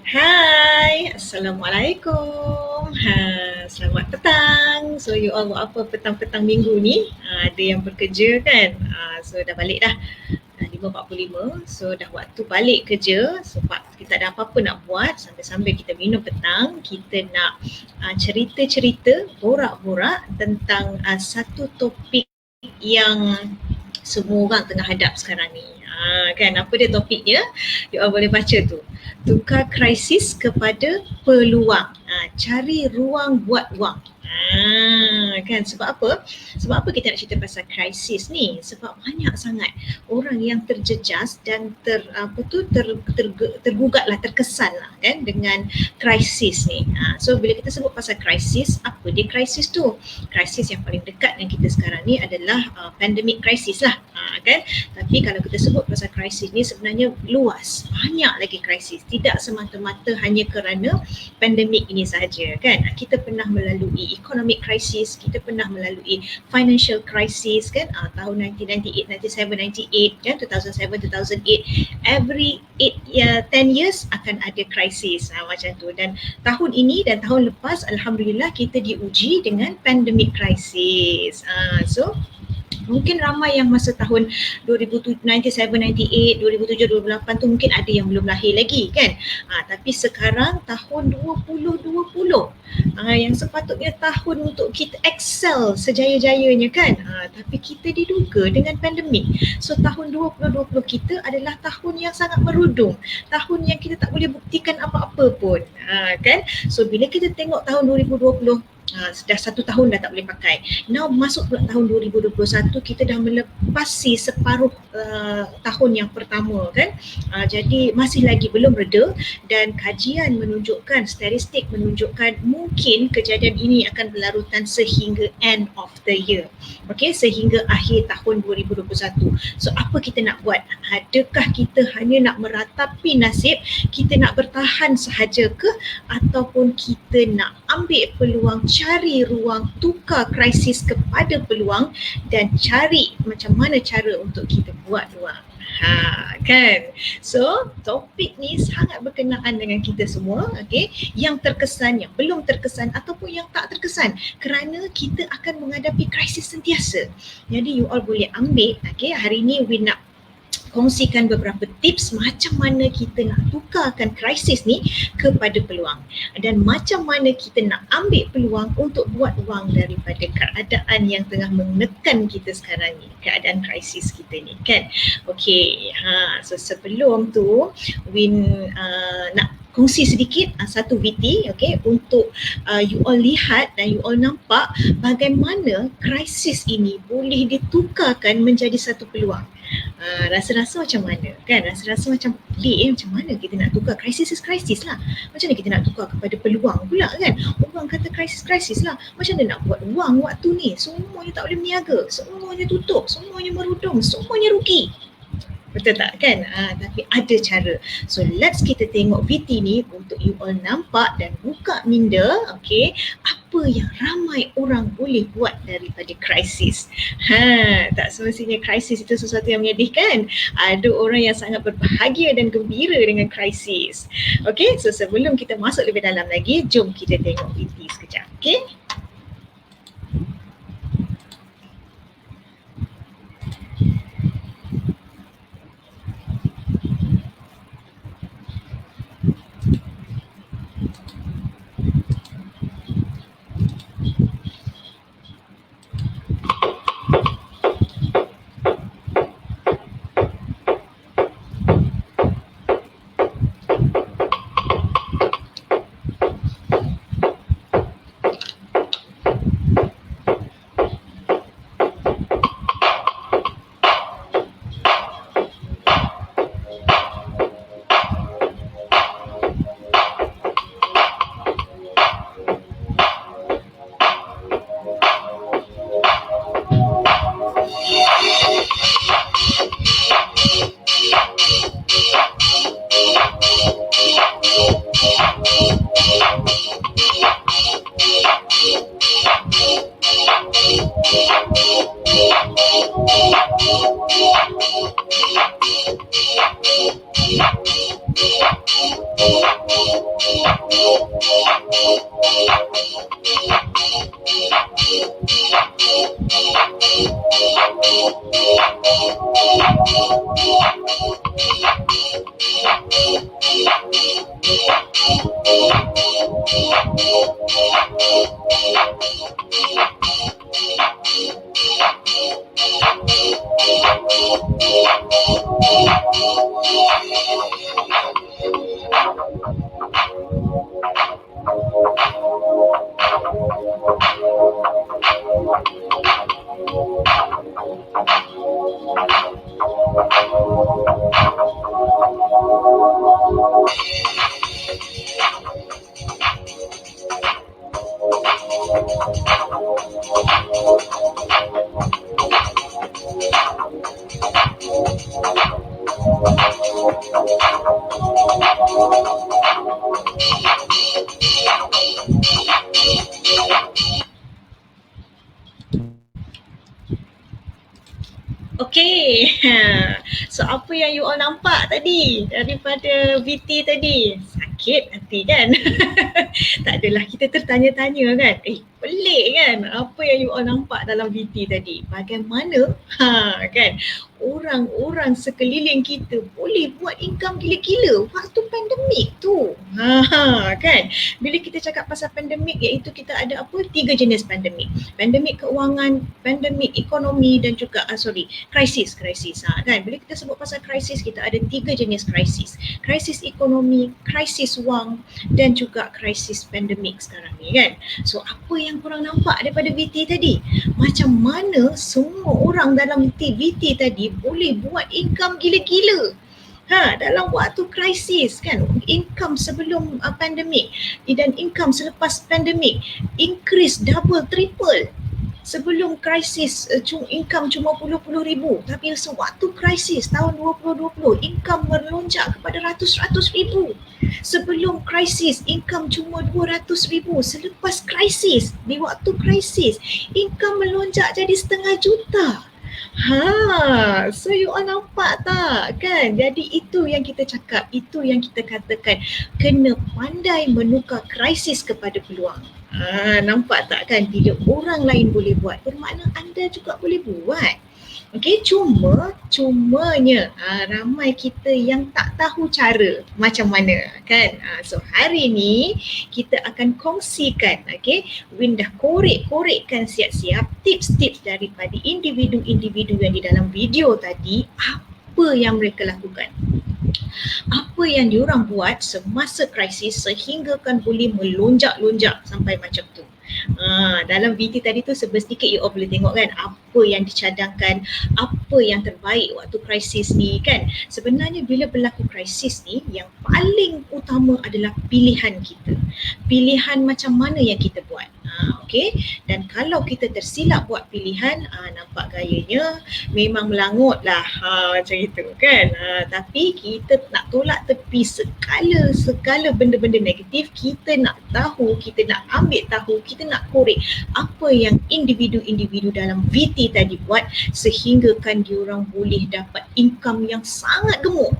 Hai, Assalamualaikum. Selamat petang. So you all buat apa petang-petang minggu ni? Ada yang bekerja kan? So dah balik dah. Dah 5.45. So dah waktu balik kerja. So kita ada apa-apa nak buat sambil-sambil kita minum petang. Kita nak cerita-cerita, borak-borak tentang satu topik yang semua orang tengah hadap sekarang ni. Kan apa dia topiknya? You all boleh baca tu. Tukar krisis kepada peluang. Cari ruang buat wang. Kan sebab apa? Sebab apa kita nak cerita pasal krisis ni? Sebab banyak sangat orang yang terjejas dan tergugatlah, terkesanlah kan dengan krisis ni. So bila kita sebut pasal krisis, apa dia krisis tu? Krisis yang paling dekat dengan kita sekarang ni adalah pandemic krisis lah. Kan? Tapi kalau kita sebut pasal krisis ni sebenarnya luas, banyak lagi krisis, tidak semata-mata hanya kerana pandemik ini sahaja kan. Kita pernah melalui economic crisis, kita pernah melalui financial crisis kan, tahun 1998, 97, 98 kan, 2007, 2008, every 10 years akan ada krisis macam tu. Dan tahun ini dan tahun lepas alhamdulillah kita diuji dengan pandemic crisis. So mungkin ramai yang masa tahun 97, 98, 2007, 2008 tu mungkin ada yang belum lahir lagi kan. Tapi sekarang tahun 2020 yang sepatutnya tahun untuk kita excel sejaya-jayanya kan. Tapi kita diduga dengan pandemik. So tahun 2020 kita adalah tahun yang sangat merudum. Tahun yang kita tak boleh buktikan apa-apa pun. Kan? So bila kita tengok tahun 2020, dah 1 tahun dah tak boleh pakai. Now masuk pula tahun 2021, kita dah melepasi separuh tahun yang pertama kan. Jadi masih lagi belum reda dan kajian menunjukkan, statistik menunjukkan mungkin kejadian ini akan berlarutan sehingga end of the year. Okey, sehingga akhir tahun 2021. So apa kita nak buat? Adakah kita hanya nak meratapi nasib, kita nak bertahan sahaja ke, ataupun kita nak ambil peluang, cari ruang, tukar krisis kepada peluang dan cari macam mana cara untuk kita buat ruang. Kan? So topik ni sangat berkenaan dengan kita semua, okay? Yang terkesan, yang belum terkesan ataupun yang tak terkesan, kerana kita akan menghadapi krisis sentiasa. Jadi you all boleh ambil, okay? Hari ni we nak kongsikan beberapa tips macam mana kita nak tukarkan krisis ni kepada peluang dan macam mana kita nak ambil peluang untuk buat wang daripada keadaan yang tengah menekan kita sekarang ni, keadaan krisis kita ni kan. Okey, so sebelum tu Win nak kongsi sedikit satu VT, okay, untuk you all lihat dan you all nampak bagaimana krisis ini boleh ditukarkan menjadi satu peluang. Rasa-rasa macam mana kan, rasa-rasa macam pelik macam mana kita nak tukar krisis lah, macam mana kita nak tukar kepada peluang pula kan. Orang kata krisis lah, macam mana nak buat wang waktu ni, semuanya tak boleh berniaga, semuanya tutup, semuanya merudum, semuanya rugi. Betul tak kan? Tapi ada cara. So let's kita tengok VT ni untuk you all nampak dan buka minda, okay, apa yang ramai orang boleh buat daripada krisis. Tak semestinya krisis itu sesuatu yang menyedihkan. Ada orang yang sangat berbahagia dan gembira dengan krisis. Okay, so sebelum kita masuk lebih dalam lagi, jom kita tengok VT sekejap. Okay. Okay, so apa yang you all nampak tadi daripada VT tadi? Sakit hati kan? Tak adalah, kita tertanya-tanya kan, pelik kan apa yang you all nampak dalam VT tadi. Bagaimana kan orang-orang sekeliling kita boleh buat income gila-gila waktu pandemik tu. Kan, bila kita cakap pasal pandemik, iaitu kita ada apa, 3 jenis pandemik. Pandemik keuangan, pandemik ekonomi dan juga krisis kan. Bila kita sebut pasal krisis, kita ada 3 jenis krisis. Krisis ekonomi, krisis wang dan juga krisis pandemik sekarang ni kan. So apa yang korang nampak daripada VT tadi? Macam mana semua orang dalam VT tadi boleh buat income gila-gila dalam waktu krisis kan. Income sebelum pandemik dan income selepas pandemik increase double triple. Sebelum krisis income cuma puluh-puluh ribu, tapi sewaktu krisis tahun 2020 income melonjak kepada ratus-ratus ribu. Sebelum krisis income cuma 200 ribu, selepas krisis, di waktu krisis income melonjak jadi 500,000 juta. So you all nampak tak kan? Jadi itu yang kita cakap, itu yang kita katakan, kena pandai menukar krisis kepada peluang. Nampak tak kan, bila orang lain boleh buat, bermakna anda juga boleh buat. Okey, cumanya ramai kita yang tak tahu cara macam mana kan. So hari ni kita akan kongsikan, okey, Win dah korek-korekkan siap-siap tips-tips daripada individu-individu yang di dalam video tadi, apa yang mereka lakukan, apa yang diorang buat semasa krisis sehingga kan boleh melonjak-lonjak sampai macam tu. Dalam VT tadi tu sedikit you all boleh tengok kan apa yang dicadangkan, apa yang terbaik waktu krisis ni kan. Sebenarnya bila berlaku krisis ni, yang paling utama adalah pilihan kita. Pilihan macam mana yang kita buat. Okay, dan kalau kita tersilap buat pilihan, nampak gayanya memang melangut lah macam itu kan. Tapi kita nak tolak tepi segala benda-benda negatif. Kita nak tahu, kita nak ambil tahu, kita nak korek apa yang individu-individu dalam VT tadi buat sehingga kan diorang boleh dapat income yang sangat gemuk.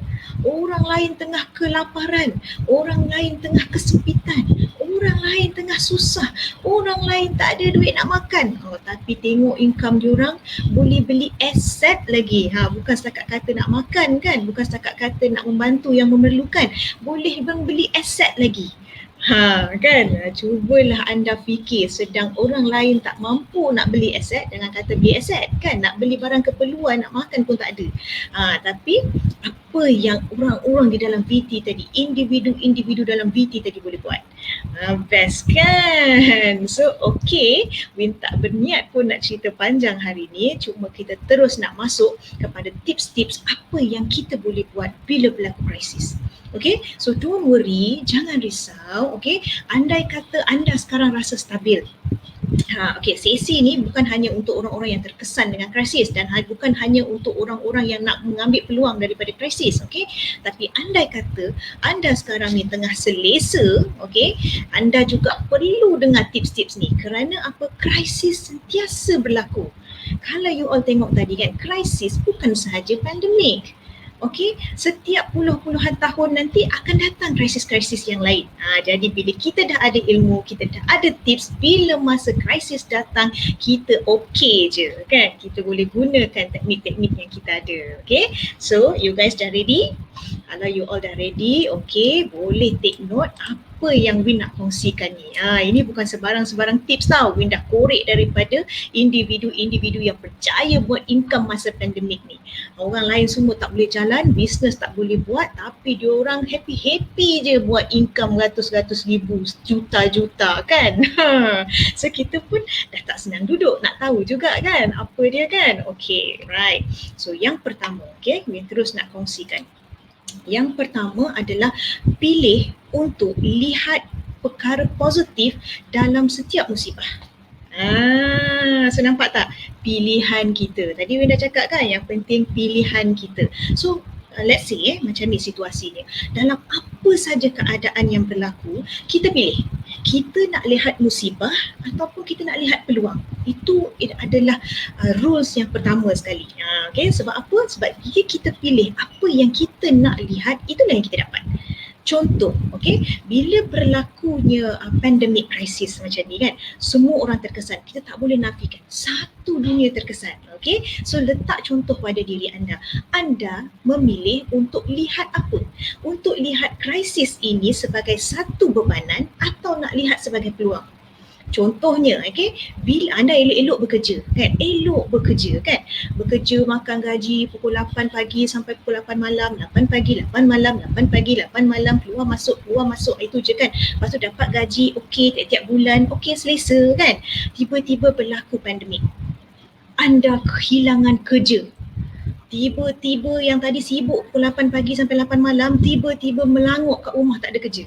Orang lain tengah kelaparan, orang lain tengah kesempitan, orang lain tengah susah, orang lain tak ada duit nak makan. Tapi tengok income diorang, boleh beli aset lagi. Bukan setakat kata nak makan kan, bukan setakat kata nak membantu yang memerlukan, boleh beli aset lagi. Kan, cubalah anda fikir, sedang orang lain tak mampu nak beli aset, jangan kata beli aset kan, nak beli barang keperluan, nak makan pun tak ada. Tapi apa yang orang-orang di dalam VT tadi, individu-individu dalam VT tadi boleh buat, best kan. So okay, Win tak berniat pun nak cerita panjang hari ni, cuma kita terus nak masuk kepada tips-tips apa yang kita boleh buat bila berlaku krisis. Okay, so don't worry, jangan risau. Okay, andai kata anda sekarang rasa stabil. Okay, sesi ni bukan hanya untuk orang-orang yang terkesan dengan krisis dan bukan hanya untuk orang-orang yang nak mengambil peluang daripada krisis. Okay, tapi andai kata anda sekarang ni tengah selesa, okay, anda juga perlu dengar tips-tips ni. Kerana apa? Krisis sentiasa berlaku. Kalau you all tengok tadi kan, krisis bukan sahaja pandemik. okey, setiap puluh-puluhan tahun nanti akan datang krisis-krisis yang lain. Jadi bila kita dah ada ilmu, kita dah ada tips, bila masa krisis datang, kita okey je kan. Kita boleh gunakan teknik-teknik yang kita ada. Okay, so you guys dah ready? Kalau you all dah ready, okay, boleh take note apa yang Win nak kongsikan ni. Ini bukan sebarang-sebarang tips tau. Win dah korek daripada individu-individu yang percaya buat income masa pandemik ni. Orang lain semua tak boleh jalan, bisnes tak boleh buat, tapi diorang happy-happy je buat income ratus-ratus ribu, juta-juta kan. So kita pun dah tak senang duduk nak tahu juga kan apa dia kan. Okay, right. So yang pertama, okay, Win terus nak kongsikan. Yang pertama adalah pilih untuk lihat perkara positif dalam setiap musibah. So nampak tak pilihan kita? Tadi Win dah cakap kan yang penting pilihan kita. So let's say macam ni situasinya. Dalam apa saja keadaan yang berlaku, kita pilih. Kita nak lihat musibah ataupun kita nak lihat peluang. Itu adalah rules yang pertama sekali. Okay, sebab apa? Sebab jika kita pilih apa yang kita nak lihat, itulah yang kita dapat. Contoh, okay, bila berlakunya pandemic crisis macam ni kan, semua orang terkesan. Kita tak boleh nafikan. Satu dunia terkesan. Okay, so letak contoh pada diri anda. Anda memilih untuk lihat apa? Untuk lihat krisis ini sebagai satu bebanan atau nak lihat sebagai peluang? Contohnya, okay, bila anda elok-elok bekerja kan, bekerja makan gaji pukul 8 pagi sampai pukul 8 malam, 8 pagi, 8 malam, 8 pagi, 8 malam, keluar masuk, itu je kan. Lepas tu dapat gaji, okay, tiap-tiap bulan, okay, selesa kan. Tiba-tiba berlaku pandemik, anda kehilangan kerja. Tiba-tiba yang tadi sibuk pukul 8 pagi sampai 8 malam, tiba-tiba melanguk kat rumah tak ada kerja.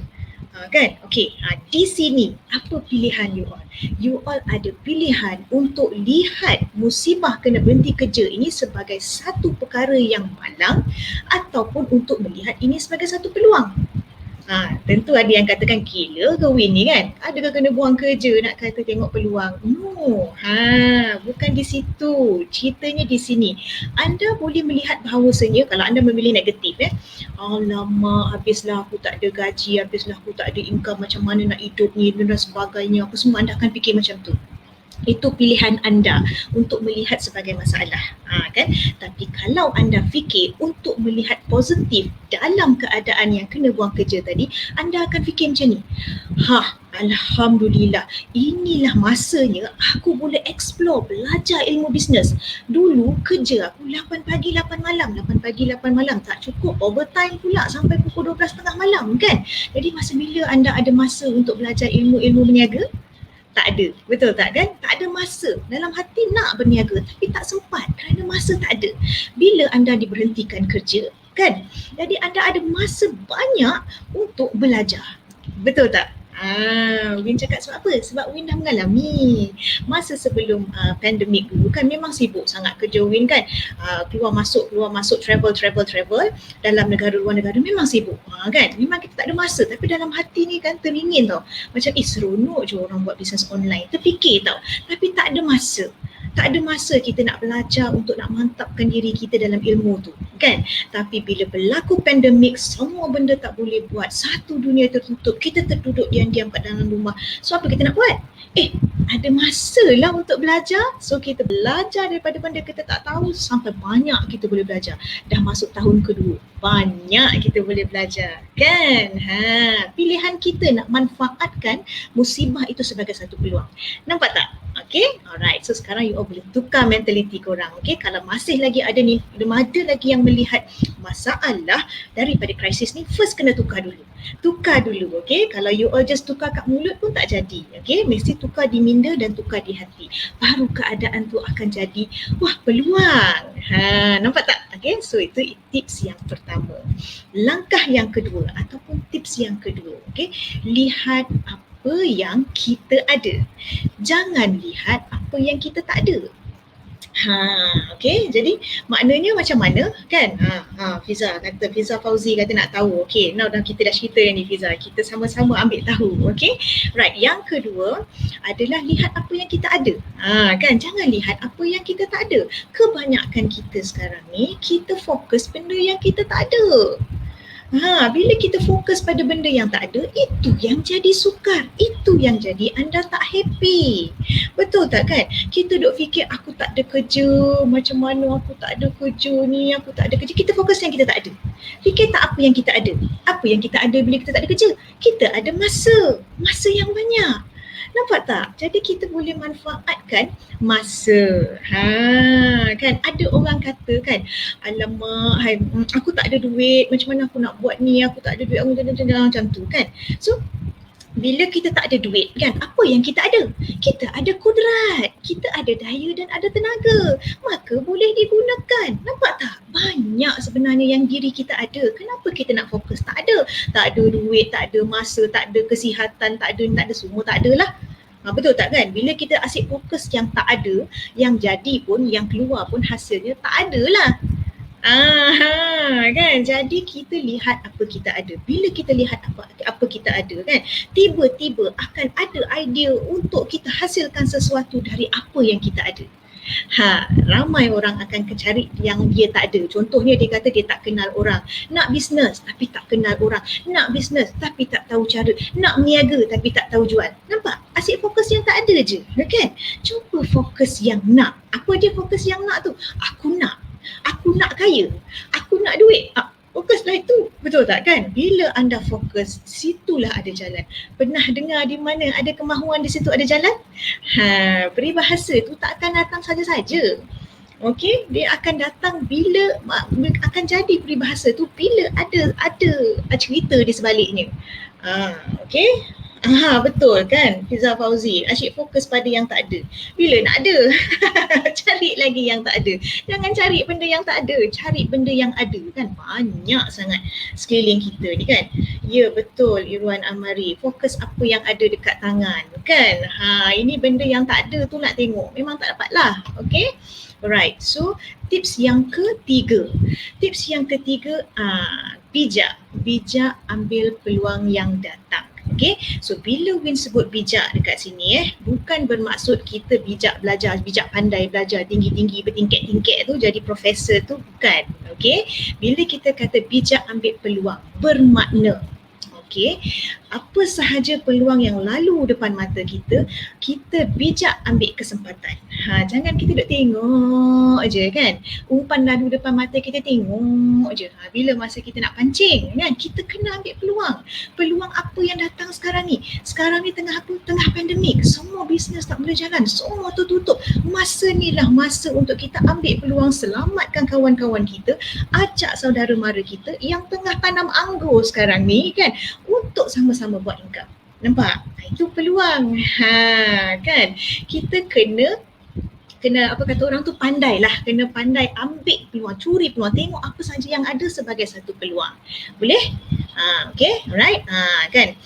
Kan? Okay, di sini apa pilihan you all? You all ada pilihan untuk lihat musibah kena berhenti kerja ini sebagai satu perkara yang malang ataupun untuk melihat ini sebagai satu peluang. Tentu ada yang katakan gila ke Win ni kan? Adakah kena buang kerja nak kata tengok peluang? No. Bukan di situ. Ceritanya di sini. Anda boleh melihat bahawasanya kalau anda memilih negatif alamak, habislah aku tak ada gaji, habislah aku tak ada income, macam mana nak hidup ni dan sebagainya. Apa semua anda akan fikir macam tu. Itu pilihan anda untuk melihat sebagai masalah, kan? Tapi kalau anda fikir untuk melihat positif dalam keadaan yang kena buang kerja tadi, anda akan fikir macam ni. Alhamdulillah, inilah masanya aku boleh explore, belajar ilmu bisnes. Dulu kerja aku 8 pagi 8 malam, 8 pagi 8 malam tak cukup, overtime pula sampai pukul 12.30 malam kan. Jadi masa bila anda ada masa untuk belajar ilmu-ilmu berniaga? Tak ada, betul tak kan? Tak ada masa. Dalam hati nak berniaga tapi tak sempat kerana masa tak ada. Bila anda diberhentikan kerja kan, jadi anda ada masa banyak untuk belajar. Betul tak? Win cakap sebab apa? Sebab Win dah mengalami masa sebelum pandemik dulu kan memang sibuk sangat kerja Win kan. Keluar masuk, travel dalam negara luar negara memang sibuk kan. Memang kita tak ada masa tapi dalam hati ni kan teringin tau. Macam seronok je orang buat bisnes online. Terfikir tau. Tapi tak ada masa. Tak ada masa kita nak belajar untuk nak mantapkan diri kita dalam ilmu tu kan. Tapi bila berlaku pandemik, semua benda tak boleh buat, satu dunia tertutup, kita terduduk diam-diam kat dalam rumah. So apa kita nak buat? Ada masa lah untuk belajar. So kita belajar daripada benda kita tak tahu sampai banyak kita boleh belajar. Dah masuk tahun kedua, banyak kita boleh belajar kan. Pilihan kita nak manfaatkan musibah itu sebagai satu peluang. Nampak tak? Okay, alright. So sekarang you all boleh tukar mentaliti korang. Okay, kalau masih lagi ada lagi yang melihat masalah daripada krisis ni, first kena tukar dulu. Okay. Kalau you all just tukar kat mulut pun tak jadi. Okay, mesti tukar di minda dan tukar di hati. Baru keadaan tu akan jadi peluang. Nampak tak? Okay, so itu tips yang pertama. Langkah yang kedua ataupun tips yang kedua. Okay, lihat apa yang kita ada. Jangan lihat apa yang kita tak ada. Okey, jadi maknanya macam mana kan? Fiza Fauzi kata nak tahu. Okey, now dah kita dah cerita ni Fiza, kita sama-sama ambil tahu. Okey. Right, yang kedua adalah lihat apa yang kita ada. Kan, jangan lihat apa yang kita tak ada. Kebanyakan kita sekarang ni kita fokus benda yang kita tak ada. Bila kita fokus pada benda yang tak ada, itu yang jadi sukar. Itu yang jadi anda tak happy. Betul tak kan? Kita duk fikir aku tak ada kerja, macam mana aku tak ada kerja ni, aku tak ada kerja. Kita fokus yang kita tak ada. Fikir tak apa yang kita ada. Apa yang kita ada bila kita tak ada kerja? Kita ada masa. Masa yang banyak. Nampak tak? Jadi kita boleh manfaatkan masa. Kan ada orang kata kan, alamak, aku tak ada duit, macam mana aku nak buat ni, aku tak ada duit, aku macam tu kan. So bila kita tak ada duit kan, apa yang kita ada? Kita ada kudrat, kita ada daya dan ada tenaga, maka boleh digunakan. Nampak tak? Banyak sebenarnya yang diri kita ada. Kenapa kita nak fokus? Tak ada duit, tak ada masa, tak ada kesihatan, tak ada semua, tak ada lah. Betul tak kan? Bila kita asyik fokus yang tak ada, yang jadi pun, yang keluar pun hasilnya tak ada lah. Kan, jadi kita lihat apa kita ada. Bila kita lihat apa kita ada kan, tiba-tiba akan ada idea untuk kita hasilkan sesuatu dari apa yang kita ada. Ramai orang akan cari yang dia tak ada. Contohnya dia kata dia tak kenal orang. Nak bisnes tapi tak kenal orang. Nak bisnes tapi tak tahu cara. Nak meniaga tapi tak tahu jual. Nampak? Asyik fokus yang tak ada je. Kan? Cuba fokus yang nak. Apa dia fokus yang nak tu? Aku nak kaya. Aku nak duit. Fokuslah itu. Betul tak kan? Bila anda fokus, situlah ada jalan. Pernah dengar di mana ada kemahuan, di situ ada jalan? Peribahasa tu tak akan datang saja-saja. Okey, dia akan datang bila akan jadi peribahasa tu bila ada cerita di sebaliknya. Okey. Betul kan Fiza Fauzi, asyik fokus pada yang tak ada. Bila nak ada cari lagi yang tak ada. Jangan cari benda yang tak ada, cari benda yang ada kan. Banyak sangat sekeliling kita ni kan. Ya betul Irwan Amari, fokus apa yang ada dekat tangan kan. Ini benda yang tak ada tu nak tengok, memang tak dapat lah. Okay. Alright, so tips yang ketiga. Bijak ambil peluang yang datang. Okay, so bila Win sebut bijak dekat sini bukan bermaksud kita bijak belajar, bijak pandai belajar tinggi-tinggi bertingkat-tingkat tu jadi profesor tu, bukan. Okay, bila kita kata bijak ambil peluang, bermakna okey, apa sahaja peluang yang lalu depan mata kita, kita bijak ambil kesempatan. Jangan kita duk tengok je kan. Umpan lalu depan mata kita, tengok je. Bila masa kita nak pancing kan, kita kena ambil peluang. Peluang apa yang datang sekarang ni? Sekarang ni tengah pandemik, semua bisnes tak boleh jalan, semua tutup. Masa ni lah masa untuk kita ambil peluang, selamatkan kawan-kawan kita, ajak saudara mara kita yang tengah tanam anggur sekarang ni kan, untuk sama-sama buat income. Nampak? Itu peluang. Kan? Kita kena apa kata orang tu, pandai lah. Kena pandai ambil peluang, curi peluang, tengok apa saja yang ada sebagai satu peluang. Boleh? Okay, alright. Kan?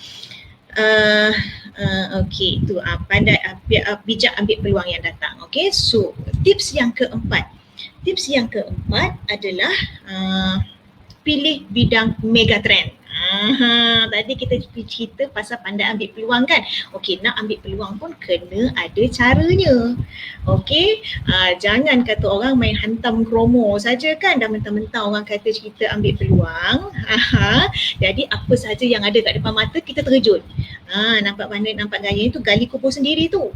Okay, tu pandai bijak ambil peluang yang datang. Okay, so tips yang keempat adalah pilih bidang megatrend. Tadi kita cerita pasal pandai ambil peluang kan. Okey, nak ambil peluang pun kena ada caranya. Okey, jangan kata orang main hantam kromo saja kan, dah mentang-mentang orang kata cerita ambil peluang. Jadi apa saja yang ada kat depan mata kita terjun. Nampak pandai, nampak gaya tu, gali kubur sendiri tu.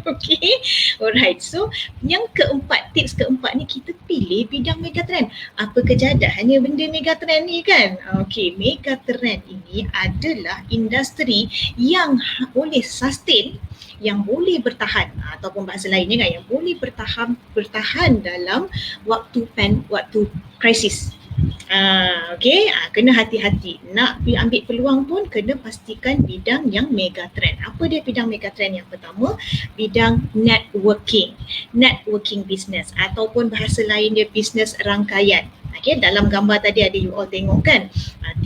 Okey, alright. So yang keempat, tips keempat ni, kita pilih bidang megatrend. Apa kejadiannya benda megatrend ni kan? Okey, megatrend ini adalah industri yang boleh sustain, yang boleh bertahan, ataupun bahasa lainnya kan, yang boleh bertahan dalam waktu krisis. Okay, kena hati-hati. Nak ambil peluang pun kena pastikan bidang yang megatrend. Apa dia bidang megatrend? Yang pertama, bidang networking business, ataupun bahasa lain dia business rangkaian. Okay, dalam gambar tadi ada you all tengok kan,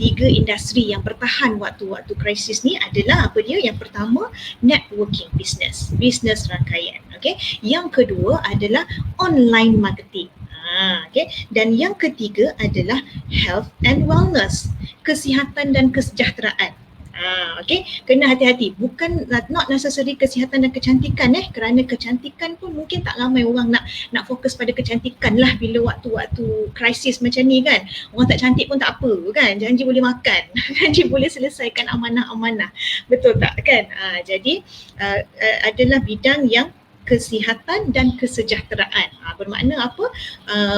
3 industri yang bertahan waktu krisis ni adalah apa dia? Yang pertama, networking business rangkaian. Okey, yang kedua adalah online marketing. Okay. Dan yang ketiga adalah health and wellness, kesihatan dan kesejahteraan. Okay, kena hati-hati. Bukan not necessary kesihatan dan kecantikan kerana kecantikan pun mungkin tak ramai orang nak fokus pada kecantikan lah bila waktu-waktu krisis macam ni kan. Orang tak cantik pun tak apa kan, janji boleh makan, janji boleh selesaikan amanah-amanah. Betul tak kan? Jadi adalah bidang yang kesihatan dan kesejahteraan. Bermakna apa?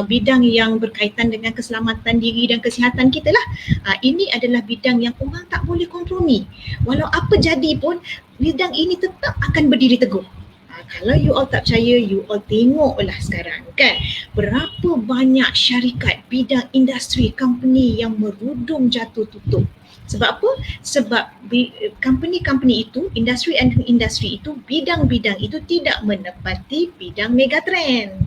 Bidang yang berkaitan dengan keselamatan diri dan kesihatan kita lah. Ini adalah bidang yang orang tak boleh kompromi. Walau apa jadi pun, bidang ini tetap akan berdiri teguh. Kalau you all tak percaya, you all tengoklah sekarang kan, berapa banyak syarikat, bidang industri, company yang merudum jatuh tutup. Sebab apa? Sebab company-company itu, industri itu, bidang-bidang itu tidak menepati bidang megatrend.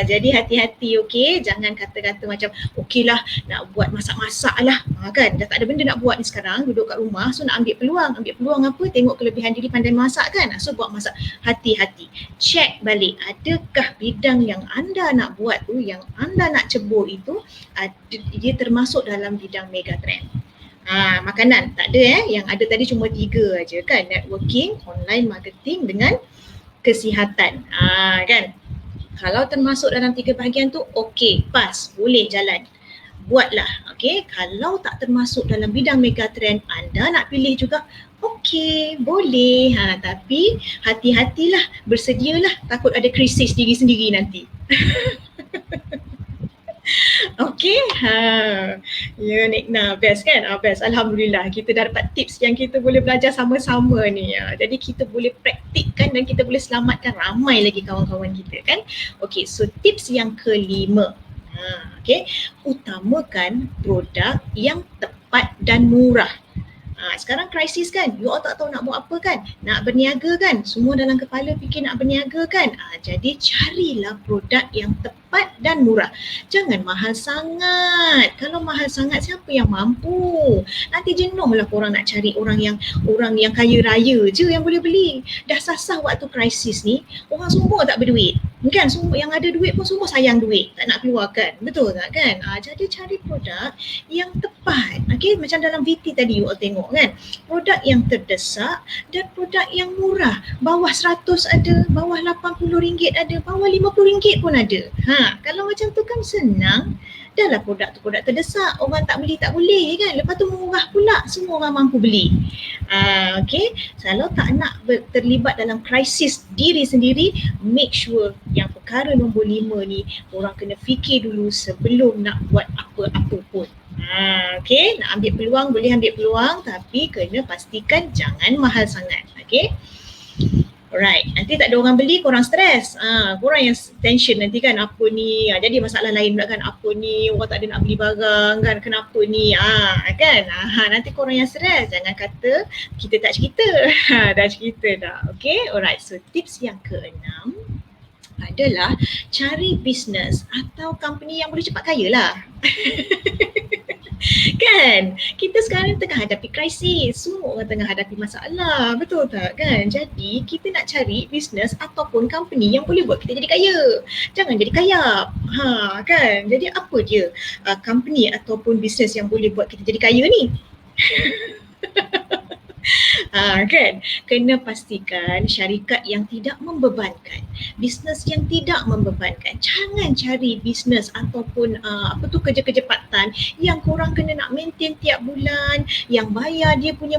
Jadi hati-hati, okey, jangan kata-kata macam okeylah nak buat masak-masak lah, kan, dah tak ada benda nak buat ni sekarang, duduk kat rumah, so nak ambil peluang apa, tengok kelebihan diri, pandai masak kan, so buat masak. Hati-hati, check balik adakah bidang yang anda nak buat tu, yang anda nak cebur itu, dia termasuk dalam bidang megatrend. Makanan tak ada yang ada tadi cuma 3 aja kan, networking, online marketing dengan kesihatan. Kan, kalau termasuk dalam 3 bahagian tu, okey, pas, boleh jalan, buatlah. Okey, kalau tak termasuk dalam bidang megatrend, anda nak pilih juga, okey, boleh. Tapi hati-hatilah, bersedialah, takut ada krisis diri sendiri nanti. Okey, ya Nikna, best kan? Best, Alhamdulillah kita dah dapat tips yang kita boleh belajar sama-sama ni. Jadi kita boleh praktikkan dan kita boleh selamatkan ramai lagi kawan-kawan kita kan. Okey, so tips yang kelima, okey, utamakan produk yang tepat dan murah. Sekarang krisis kan, you all tak tahu nak buat apa kan, nak berniaga kan, semua dalam kepala fikir nak berniaga kan. Jadi carilah produk yang tepat dan murah. Jangan mahal sangat. Kalau mahal sangat, siapa yang mampu? Nanti jenuhlah korang nak cari orang yang kaya raya je yang boleh beli. Dah sasah waktu krisis ni, orang semua tak berduit kan, semua yang ada duit pun semua sayang duit, tak nak keluarkan, betul tak kan? Jadi cari produk yang tepat. Okay, macam dalam VT tadi you all tengok kan, produk yang terdesak dan produk yang murah, bawah 100 ada, bawah RM80 ada, bawah RM50 pun ada. Kalau macam tu kan senang. Dah lah produk tu produk terdesak, orang tak beli tak boleh kan, lepas tu murah pula, semua orang mampu beli. Okay, kalau tak nak terlibat dalam krisis diri sendiri, make sure yang perkara nombor 5 ni orang kena fikir dulu sebelum nak buat apa-apa pun. Okay, nak ambil peluang boleh ambil peluang, tapi kena pastikan jangan mahal sangat. Okay, alright, nanti tak ada orang beli, korang stres. Korang yang tension nanti kan, apa ni, jadi masalah lain pula kan, apa ni, orang tak ada nak beli barang kan, kenapa ni, kan. Nanti korang yang stres, jangan kata kita tak cerita. Dah cerita dah. Okay, alright, so tips yang ke-6 adalah cari bisnes atau company yang boleh cepat kaya lah. Kan, kita sekarang tengah hadapi krisis, semua orang tengah hadapi masalah, betul tak kan? Jadi kita nak cari bisnes ataupun company yang boleh buat kita jadi kaya, jangan jadi kayap. Kan, jadi apa dia company ataupun bisnes yang boleh buat kita jadi kaya ni? Kan, kena pastikan syarikat yang tidak membebankan, bisnes yang tidak membebankan. Jangan cari bisnes ataupun kerja-kerja part-time yang korang kena nak maintain tiap bulan, yang bayar dia punya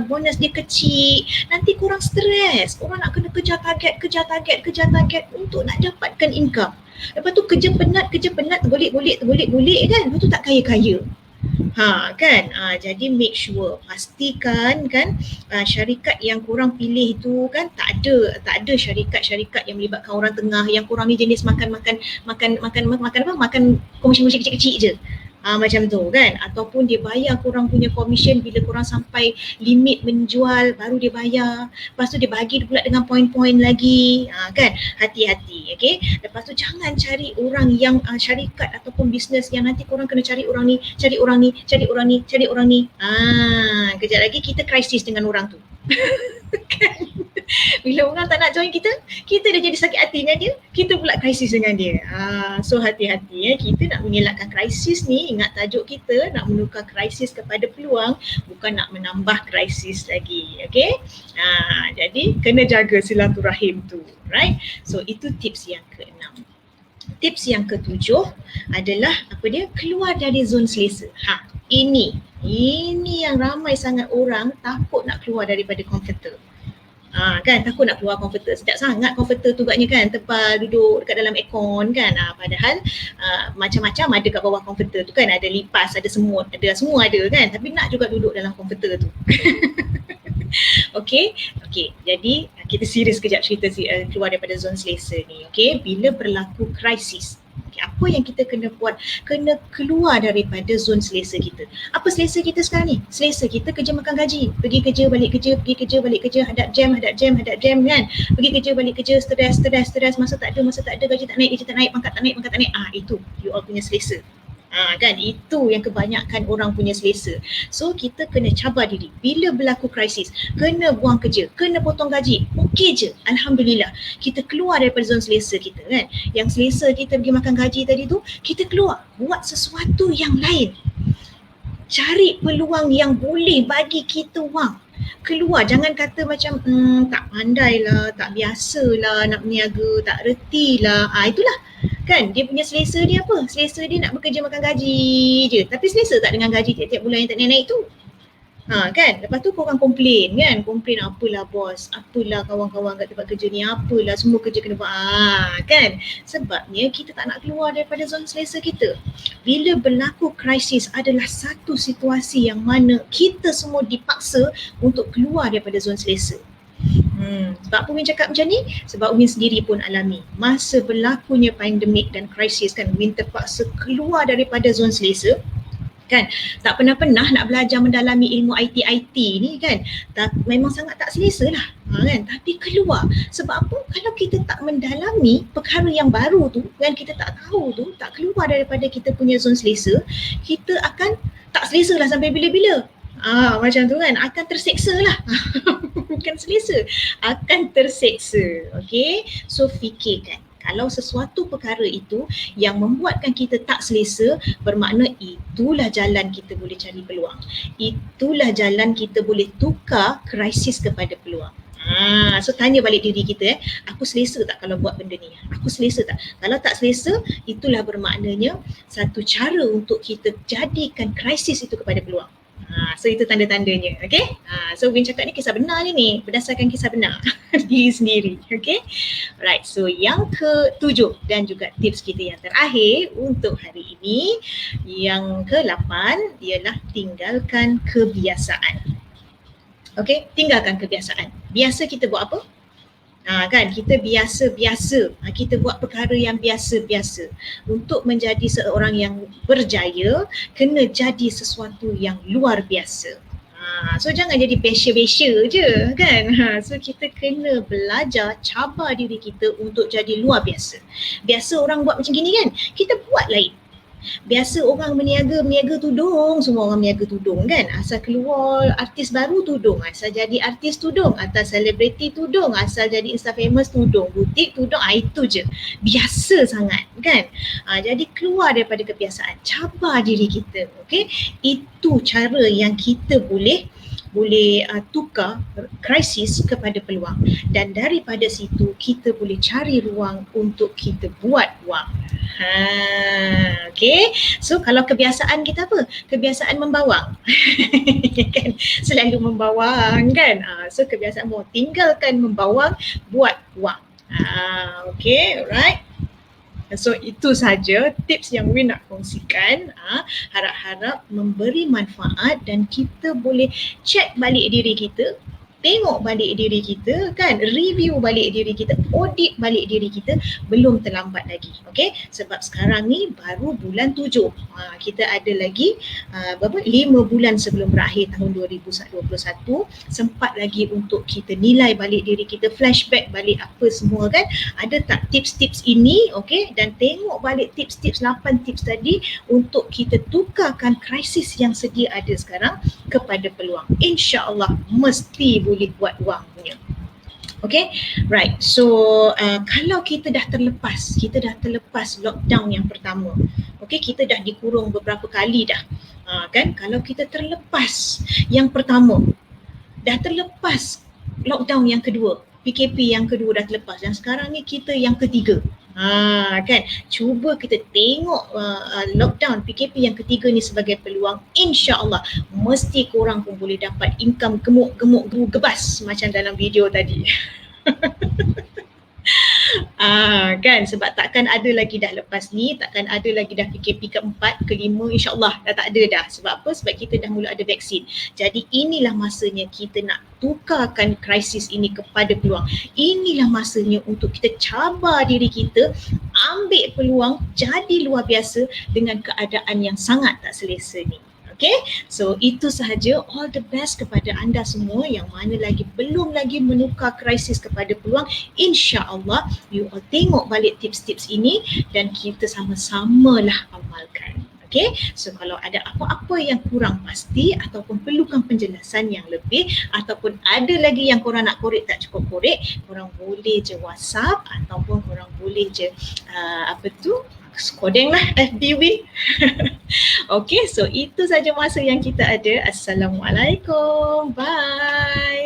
bonus dia kecil. Nanti korang stres, korang nak kena kejar target untuk nak dapatkan income. Lepas tu kerja penat, tergolik-golik kan, lepas tu tak kaya-kaya. Kan, jadi make sure, pastikan kan syarikat yang korang pilih tu kan tak ada syarikat yang melibatkan orang tengah, yang korang ni jenis makan komisi kecil-kecil je. Macam tu kan, ataupun dia bayar korang punya komisen bila korang sampai limit menjual baru dia bayar, lepas tu dia bagi pula dengan poin-poin lagi. Kan, hati-hati. Okay, lepas tu jangan cari orang yang syarikat ataupun bisnes yang nanti korang kena cari orang ni. Kejap lagi kita krisis dengan orang tu. Kan? Bila orang tak nak join kita, kita dah jadi sakit hati dengan dia, kita pula krisis dengan dia. So hati-hati kita nak mengelakkan krisis ni, ingat tajuk kita nak menukar krisis kepada peluang, bukan nak menambah krisis lagi. Okay? Jadi kena jaga silaturahim tu, right? So itu tips yang ke-6. Tips yang ke-7 adalah apa dia? Keluar dari zon selesa. Ini yang ramai sangat orang takut nak keluar daripada komputer. Kan takut nak keluar komputer. Sedap sangat komputer tu agaknya kan, tebal, duduk dekat dalam aircon kan. Padahal macam-macam ada kat bawah komputer tu kan, ada lipas, ada semut, ada semua ada kan, tapi nak juga duduk dalam komputer tu. Okay, jadi kita serius kejap cerita keluar daripada zon selesa ni. Okay, bila berlaku krisis, apa yang kita kena buat? Kena keluar daripada zon selesa kita. Apa selesa kita sekarang ni? Selesa kita kerja makan gaji, pergi kerja balik kerja, pergi kerja balik kerja, hadap jam kan, pergi kerja balik kerja, stres, masa tak ada, gaji tak naik, pangkat tak naik. Itu you all punya selesa. Kan itu yang kebanyakan orang punya selesa. So kita kena cabar diri. Bila berlaku krisis, kena buang kerja, kena potong gaji, okey je, alhamdulillah, kita keluar daripada zon selesa kita kan. Yang selesa kita pergi makan gaji tadi tu, kita keluar, buat sesuatu yang lain, cari peluang yang boleh bagi kita wang. Keluar, jangan kata macam tak pandai lah, tak biasa lah nak berniaga, tak reti lah. Itulah kan, dia punya selesa dia apa? Selesa dia nak bekerja makan gaji je, tapi selesa tak dengan gaji tiap-tiap bulan yang tak naik tu? Kan, lepas tu korang komplain kan, apalah bos, apalah kawan-kawan kat tempat kerja ni, apalah semua kerja kena buat. Kan, sebabnya kita tak nak keluar daripada zon selesa kita. Bila berlaku krisis adalah satu situasi yang mana kita semua dipaksa untuk keluar daripada zon selesa. Sebab apa Win cakap macam ni? Sebab Win sendiri pun alami. Masa berlakunya pandemik dan krisis kan, Win terpaksa keluar daripada zon selesa. Kan, tak pernah nak belajar mendalami ilmu IT ni kan, memang sangat tak selesa lah kan, tapi keluar. Sebab apa? Kalau kita tak mendalami perkara yang baru tu kan, kita tak tahu tu, tak keluar daripada kita punya zon selesa, kita akan tak selesa lah sampai bila-bila. Macam tu kan, akan terseksa lah. Bukan selesa, akan terseksa. Okay, so fikirkan, kalau sesuatu perkara itu yang membuatkan kita tak selesa, bermakna itulah jalan kita boleh cari peluang. Itulah jalan kita boleh tukar krisis kepada peluang. So tanya balik diri kita, aku selesa tak kalau buat benda ni? Aku selesa tak? Kalau tak selesa, itulah bermaknanya satu cara untuk kita jadikan krisis itu kepada peluang. So itu tanda-tandanya, okay? So Win cakap ni kisah benar ni, berdasarkan kisah benar diri sendiri, okay? Right, so yang ke-7 dan juga tips kita yang terakhir untuk hari ini, yang ke-8 ialah tinggalkan kebiasaan. Okay, tinggalkan kebiasaan. Biasa kita buat apa? Kan, kita biasa-biasa, kita buat perkara yang biasa-biasa. Untuk menjadi seorang yang berjaya, kena jadi sesuatu yang luar biasa. So jangan jadi besya-besya je kan. So kita kena belajar, cabar diri kita untuk jadi luar biasa. Biasa orang buat macam gini kan, kita buat lain. Biasa orang berniaga tudung, semua orang berniaga tudung kan. Asal keluar artis baru tudung, asal jadi artis tudung, atau selebriti tudung, asal jadi Insta famous tudung, butik tudung, itu je. Biasa sangat kan. Jadi keluar daripada kebiasaan, cabar diri kita, okay? Itu cara yang kita boleh tukar krisis kepada peluang, dan daripada situ kita boleh cari ruang untuk kita buat wang. Okay, so kalau kebiasaan kita apa? Kebiasaan membawang. Kan, selalu membawang kan. So kebiasaan mau tinggalkan membawang, buat wang. Okay, alright. So itu saja tips yang Win nak kongsikan. Harap-harap memberi manfaat dan kita boleh check balik diri kita, tengok balik diri kita kan, review balik diri kita, audit balik diri kita. Belum terlambat lagi, okay? Sebab sekarang ni baru bulan 7. Kita ada lagi 5 bulan sebelum berakhir tahun 2021. Sempat lagi untuk kita nilai balik diri kita, flashback balik apa semua kan. Ada tak tips-tips ini, okay? Dan tengok balik tips-tips, 8 tips tadi untuk kita tukarkan krisis yang sedia ada sekarang kepada peluang. InsyaAllah mesti boleh buat wang punya. Okay, right. So kalau kita dah terlepas lockdown yang pertama, okay, kita dah dikurung beberapa kali dah, kan? Kalau kita terlepas yang pertama, dah terlepas lockdown yang kedua, PKP yang kedua dah terlepas, dan sekarang ni kita yang ketiga. Kan, cuba kita tengok lockdown PKP yang ketiga ni sebagai peluang. InsyaAllah mesti korang pun boleh dapat income gemuk-gemuk gebas macam dalam video tadi. Kan, sebab takkan ada lagi dah lepas ni, takkan ada lagi dah PKP keempat, kelima, insyaAllah dah tak ada dah. Sebab apa? Sebab kita dah mula ada vaksin. Jadi inilah masanya kita nak tukarkan krisis ini kepada peluang. Inilah masanya untuk kita cabar diri kita, ambil peluang, jadi luar biasa dengan keadaan yang sangat tak selesa ni. Okay, so itu sahaja. All the best kepada anda semua yang mana lagi belum lagi menukar krisis kepada peluang. InsyaAllah you all tengok balik tips-tips ini dan kita sama-samalah amalkan. Okay, so kalau ada apa-apa yang kurang pasti ataupun perlukan penjelasan yang lebih, ataupun ada lagi yang korang nak korek tak cukup korek, korang boleh je WhatsApp ataupun korang boleh je kodeng lah FB Win. Okay, so itu saja masa yang kita ada. Assalamualaikum. Bye.